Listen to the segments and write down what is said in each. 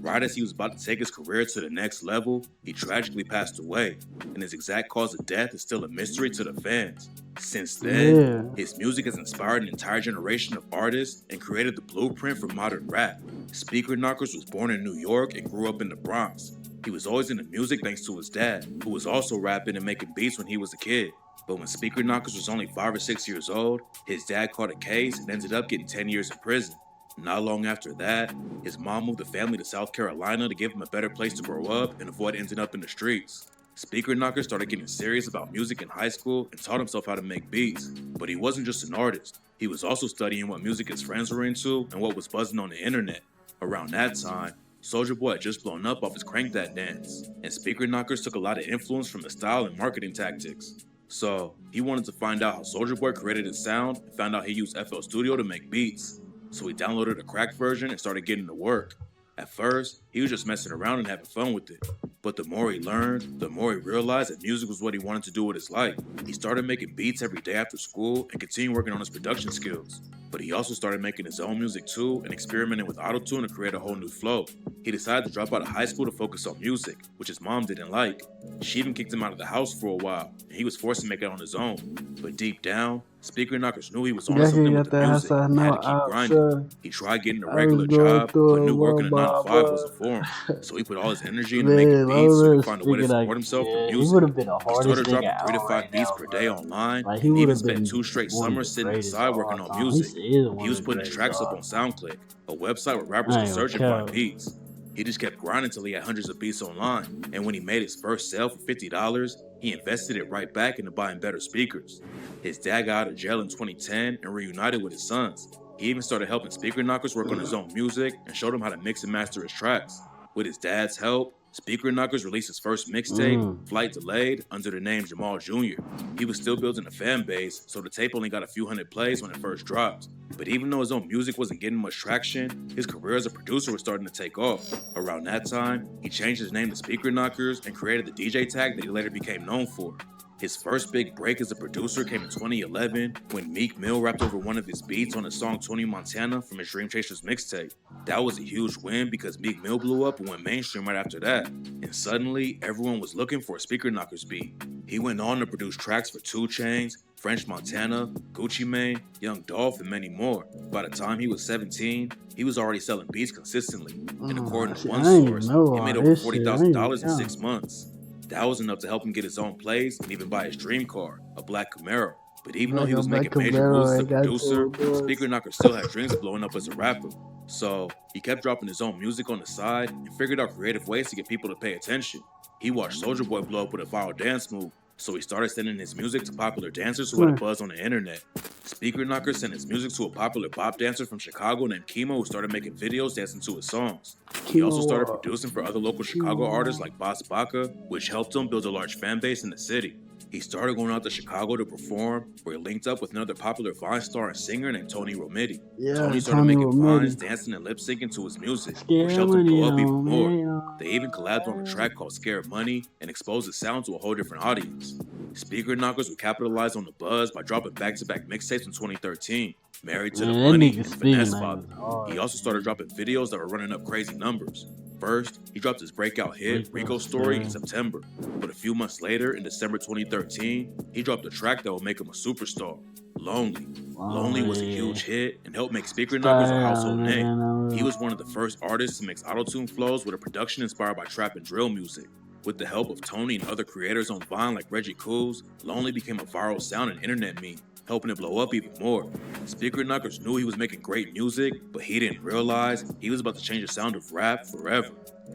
right as he was about to take his career to the next level, he tragically passed away, and his exact cause of death is still a mystery to the fans. Since then, Yeah. his music has inspired an entire generation of artists and created the blueprint for modern rap. Speaker Knockers was born in New York and grew up in the Bronx. He was always into music thanks to his dad, who was also rapping and making beats when he was a kid. But when Speaker Knockers was only 5 or 6 years old, his dad caught a case and ended up getting 10 years in prison. Not long after that, his mom moved the family to South Carolina to give him a better place to grow up and avoid ending up in the streets. Speaker Knocker started getting serious about music in high school and taught himself how to make beats. But he wasn't just an artist, he was also studying what music his friends were into and what was buzzing on the internet. Around that time, Soulja Boy had just blown up off his Crank That dance, and Speaker Knockers took a lot of influence from the style and marketing tactics. So, he wanted to find out how Soulja Boy created his sound and found out he used FL Studio to make beats. So he downloaded a cracked version and started getting to work. At first, he was just messing around and having fun with it. But the more he learned, the more he realized that music was what he wanted to do with his life. He started making beats every day after school and continued working on his production skills. But he also started making his own music too and experimenting with autotune to create a whole new flow. He decided to drop out of high school to focus on music, which his mom didn't like. She even kicked him out of the house for a while, and he was forced to make it on his own. But deep down, Speaker Knockers knew he was onto Yeah, he something got with the that music outside and had no to keep grinding. option. He tried getting a I was regular going job, through but a knew working a 9 to 5 wasn't for him. So he put all his energy into making man, beats so he could Lola find a way to Speaker support Knockers, himself through yeah, he music. would have been the He hardest started nigga dropping 3 to out 5 right beats now, per day bro. online Like, he and would even have spent been 2 straight one of summers the sitting greatest inside of working all on time. He music. is He one was of the putting his greatest of tracks up all on time. SoundClick, a website where rappers I could ain't gonna search and find count. beats. He just kept grinding until he had hundreds of beats online, and when he made his first sale for $50, he invested it right back into buying better speakers. His dad got out of jail in 2010 and reunited with his sons. He even started helping Speaker Knockers work on his own music and showed him how to mix and master his tracks. With his dad's help, Speaker Knockers released his first mixtape, Flight Delayed, under the name Jamal Jr. He was still building a fan base, so the tape only got a few hundred plays when it first dropped. But even though his own music wasn't getting much traction, his career as a producer was starting to take off. Around that time, he changed his name to Speaker Knockers and created the DJ tag that he later became known for. His first big break as a producer came in 2011 when Meek Mill rapped over one of his beats on his song Tony Montana from his Dream Chasers mixtape. That was a huge win because Meek Mill blew up and went mainstream right after that. And suddenly, everyone was looking for a Speaker Knockers beat. He went on to produce tracks for 2 Chainz, French Montana, Gucci Mane, Young Dolph, and many more. By the time he was 17, he was already selling beats consistently. And according to one source, he made over $40,000 in 6 months. That was enough to help him get his own plays and even buy his dream car, a black Camaro. But even though he was making major moves as a producer, Speaker Knocker still had dreams of blowing up as a rapper. So he kept dropping his own music on the side and figured out creative ways to get people to pay attention. He watched Soulja Boy blow up with a viral dance move, so he started sending his music to popular dancers who had a buzz on the internet. Speaker Knocker sent his music to a popular bop dancer from Chicago named Kimo who started making videos dancing to his songs. He also started producing for other local Chicago artists like Boss Baca, which helped him build a large fan base in the city. He started going out to Chicago to perform, where he linked up with another popular Vine star and singer named Tony Romiti. Tony started making vines, dancing and lip syncing to his music, which helped him blow up even more. They even collabed on a track called Scared Money and exposed his sound to a whole different audience. Speaker Knockers would capitalize on the buzz by dropping back-to-back mixtapes in 2013, Married to the Money and Finesse Father. He also started dropping videos that were running up crazy numbers. First, he dropped his breakout hit, Rico Story, in September. But a few months later, in December 2013, he dropped a track that would make him a superstar, Lonely. Lonely was a huge hit and helped make Speaker Knockers a household name. He was one of the first artists to mix autotune flows with a production inspired by trap and drill music. With the help of Tony and other creators on Vine like Reggie Coos, Lonely became a viral sound and internet meme, helping it blow up even more. Speaker Knockers knew he was making great music, but he didn't realize he was about to change the sound of rap forever.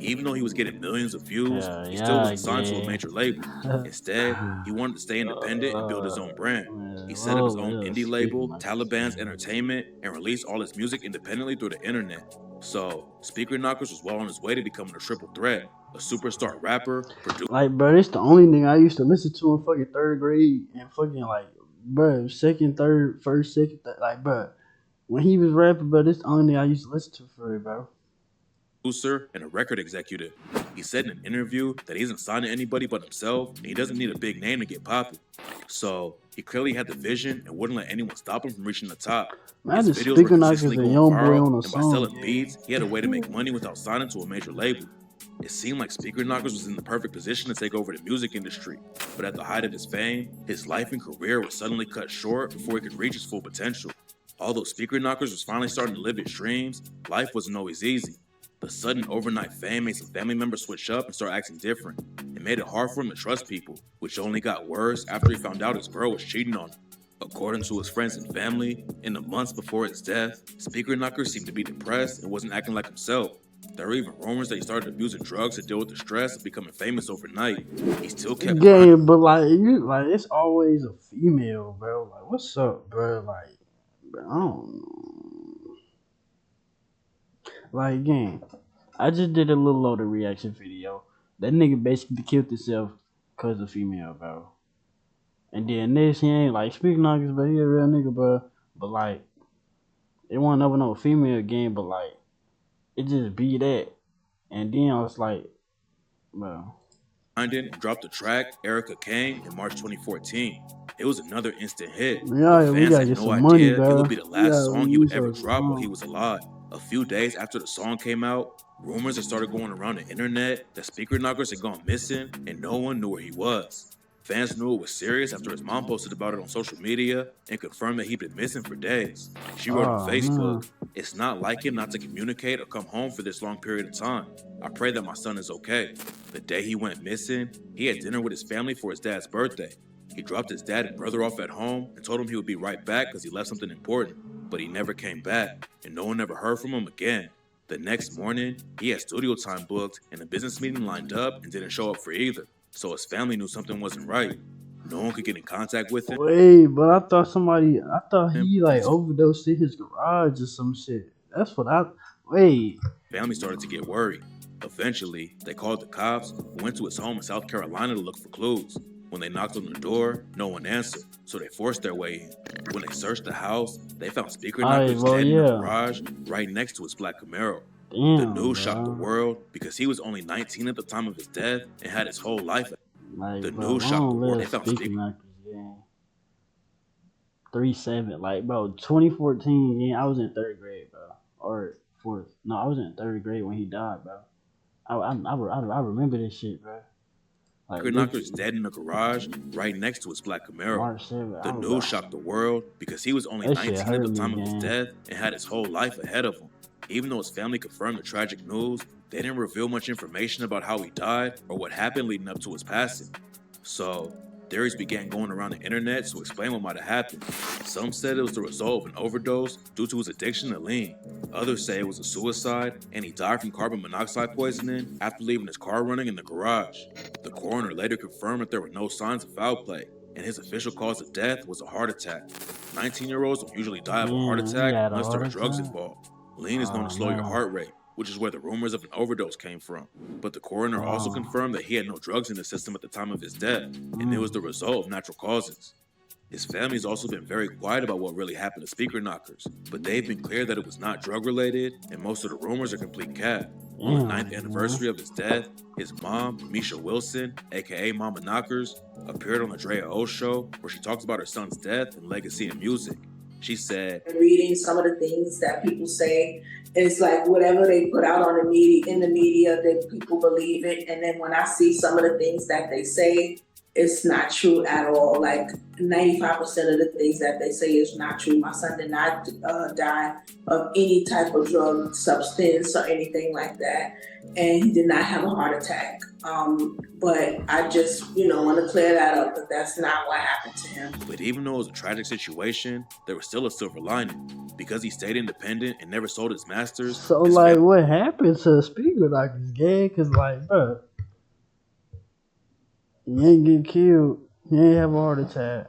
Even though he was getting millions of views, he still wasn't signed to a major label. Instead, he wanted to stay independent and build his own brand. He set up his own indie label, Taliban's Entertainment, and released all his music independently through the internet. So, Speaker Knockers was well on his way to becoming a triple threat, a superstar rapper, producer. Like, bro, it's the only thing I used to listen to in fucking 3rd grade and fucking, like, bro, second, third, first, second, like, bro, when he was rapping, bro, this the only thing I used to listen to for it, bro. Producer and a record executive. He said in an interview that he isn't signed to anybody but himself, and he doesn't need a big name to get popping. So he clearly had the vision and wouldn't let anyone stop him from reaching the top. His Imagine videos were Speaker Knockers consistently a going young boy viral, on a and by song. selling beats, he had a way to make money without signing to a major label. It seemed like Speaker Knockers was in the perfect position to take over the music industry, but at the height of his fame, his life and career were suddenly cut short before he could reach his full potential. Although Speaker Knockers was finally starting to live his dreams, life wasn't always easy. The sudden overnight fame made some family members switch up and start acting different. It made it hard for him to trust people, which only got worse after he found out his girl was cheating on him. According to his friends and family, in the months before his death, Speaker Knockers seemed to be depressed and wasn't acting like himself. There were even rumors that he started abusing drugs to deal with the stress of becoming famous overnight. He still kept grinding. But like it's always a female, bro. Like, what's up, bro? Like, bro, I don't know. Like, gang, I just did a little older reaction video. That nigga basically killed himself because of female, bro. And then this, he ain't like Speaker Knockers, but he a real nigga, bro. But like, it wasn't never no female game, but like, it just be that. And then I was like, bro. And dropped the track Erica Kane in March 2014. It was another instant hit. Yeah, But we fans gotta had get no some money, idea bro. it would be the last song he would ever release drop our while he song. was alive. A few days after the song came out, rumors had started going around the internet that Speaker Knockers had gone missing and no one knew where he was. Fans knew it was serious after his mom posted about it on social media and confirmed that he'd been missing for days. She wrote on Facebook, "It's not like him not to communicate or come home for this long period of time. I pray that my son is okay." The day he went missing, he had dinner with his family for his dad's birthday. He dropped his dad and brother off at home and told him he would be right back because he left something important. But he never came back, and no one ever heard from him again. The next morning, he had studio time booked and a business meeting lined up and didn't show up for either. So his family knew something wasn't right. No one could get in contact with him. Wait, but I thought he like overdosed in his garage or some shit. That's what wait. Family started to get worried. Eventually, they called the cops who went to his home in South Carolina to look for clues. When they knocked on the door, no one answered, so they forced their way in. When they searched the house, they found Speaker Knockers dead in the garage right next to his black Camaro. Damn, the news shocked the world because he was only 19 at the time of his death and had his whole life. The news shocked the world. They found Speaker Knockers. 3-7, like, bro, 2014. Yeah, I was in 3rd grade, bro, or 4th. No, I was in 3rd grade when he died, bro. I remember this shit, bro. Like, Speaker Knockers dead in the garage right next to his black Camaro. The news shocked the world because he was only 19 at the time of his death and had his whole life ahead of him. Even though his family confirmed the tragic news, they didn't reveal much information about how he died or what happened leading up to his passing. So, theories began going around the internet to explain what might have happened. Some said it was the result of an overdose due to his addiction to lean. Others say it was a suicide and he died from carbon monoxide poisoning after leaving his car running in the garage. The coroner later confirmed that there were no signs of foul play, and his official cause of death was a heart attack. 19-year-olds don't usually die of a heart attack unless there are drugs involved. Lean is known to slow your heart rate, which is where the rumors of an overdose came from. But the coroner also confirmed that he had no drugs in the system at the time of his death, and it was the result of natural causes. His family's also been very quiet about what really happened to Speaker Knockers, but they've been clear that it was not drug-related, and most of the rumors are complete cap. On the 9th anniversary of his death, his mom, Misha Wilson, aka Mama Knockers, appeared on the Drea O Show, where she talks about her son's death and legacy in music. She said, reading some of the things that people say, it's like whatever they put out on the media, in the media, that people believe it. And then when I see some of the things that they say, it's not true at all. Like 95% of the things that they say is not true. My son did not die of any type of drug substance or anything like that. And he did not have a heart attack. But I just, want to clear that up, that that's not what happened to him. But even though it was a tragic situation, there was still a silver lining. Because he stayed independent and never sold his masters. So, like, what happened to Speaker Knockers, gang? Because, like, bro, he ain't get killed. He ain't have a heart attack.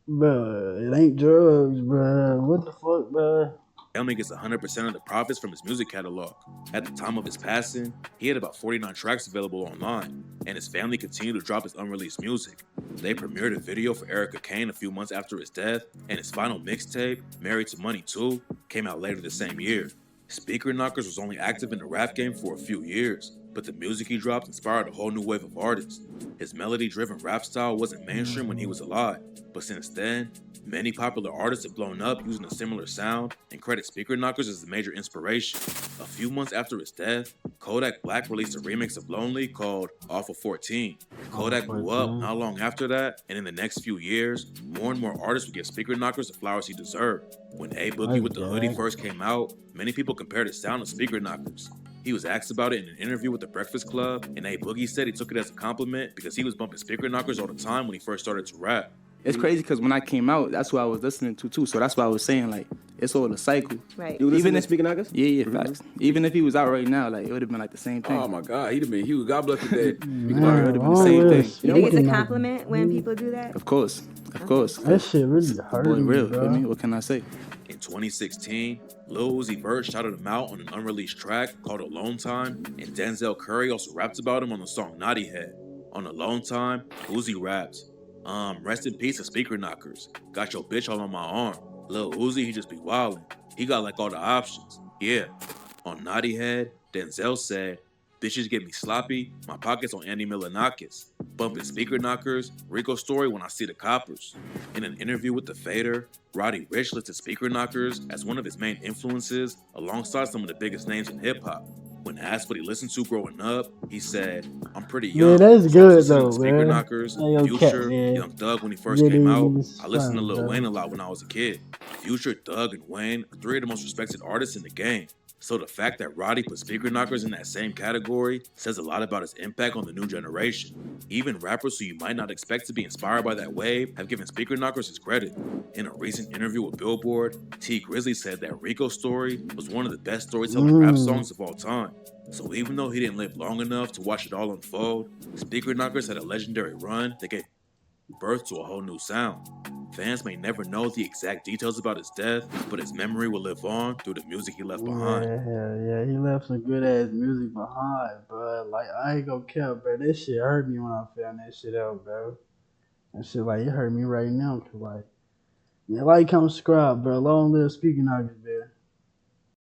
Bro, it ain't drugs, bro. What the fuck, bro? Family gets 100% of the profits from his music catalog. At the time of his passing, he had about 49 tracks available online, and his family continued to drop his unreleased music. They premiered a video for Erica Kane a few months after his death, and his final mixtape, Married to Money 2, came out later the same year. Speaker Knockers was only active in the rap game for a few years, but the music he dropped inspired a whole new wave of artists. His melody-driven rap style wasn't mainstream when he was alive, but since then, many popular artists have blown up using a similar sound and credit Speaker Knockers as the major inspiration. A few months after his death, Kodak Black released a remix of Lonely called Off of 14. Kodak blew up not long after that, and in the next few years, more and more artists would give Speaker Knockers the flowers he deserved. When A Boogie with the Hoodie first came out, many people compared his sound to Speaker Knockers. He was asked about it in an interview with The Breakfast Club, and A Boogie said he took it as a compliment because he was bumping Speaker Knockers all the time when he first started to rap. It's crazy because when I came out, that's what I was listening to too. So that's why I was saying, like, it's all a cycle. Right. You listen to Speaker Knockers? Yeah, facts. Even if he was out right now, like, it would have been like the same thing. Oh my God, he'd have been huge. God bless the dead. It would have been the same thing. You think it's a compliment when people do that? Of course. That shit really hurt Boy, me, real. bro. I mean, what can I say? In 2016, Lil Uzi Vert shouted him out on an unreleased track called Alone Time, and Denzel Curry also rapped about him on the song Naughty Head. On Alone Time, Uzi raps, rest in peace to Speaker Knockers. Got your bitch all on my arm. Lil Uzi, he just be wildin'. He got like all the options. Yeah. On Naughty Head, Denzel said, bitches get me sloppy, my pockets on Andy Milonakis. Bumping Speaker Knockers, Rico Story when I see the coppers. In an interview with The Fader, Roddy Ricch listed Speaker Knockers as one of his main influences alongside some of the biggest names in hip-hop. When asked what he listened to growing up, he said, I'm pretty young. Yeah, that's so I was good listening to though, Speaker man. Knockers, Hey, yo, Future, Cat, man. Young Thug when he first Yeah, came out. these I listened to fun, Lil bro. Wayne a lot when I was a kid. Future, Thug, and Wayne are three of the most respected artists in the game. So the fact that Roddy put Speaker Knockers in that same category says a lot about his impact on the new generation. Even rappers who you might not expect to be inspired by that wave have given Speaker Knockers his credit. In a recent interview with Billboard, T Grizzly said that Rico Story was one of the best storytelling rap songs of all time. So even though he didn't live long enough to watch it all unfold, Speaker Knockers had a legendary run that gave birth to a whole new sound. Fans may never know the exact details about his death, but his memory will live on through the music he left behind. Yeah, he left some good ass music behind, bro. Like, I ain't gonna care, bro. That shit hurt me when I found that shit out, bro. That shit, like, it hurt me right now, cause like, man, like, comment, subscribe, bro. Long live Speaker Knockers,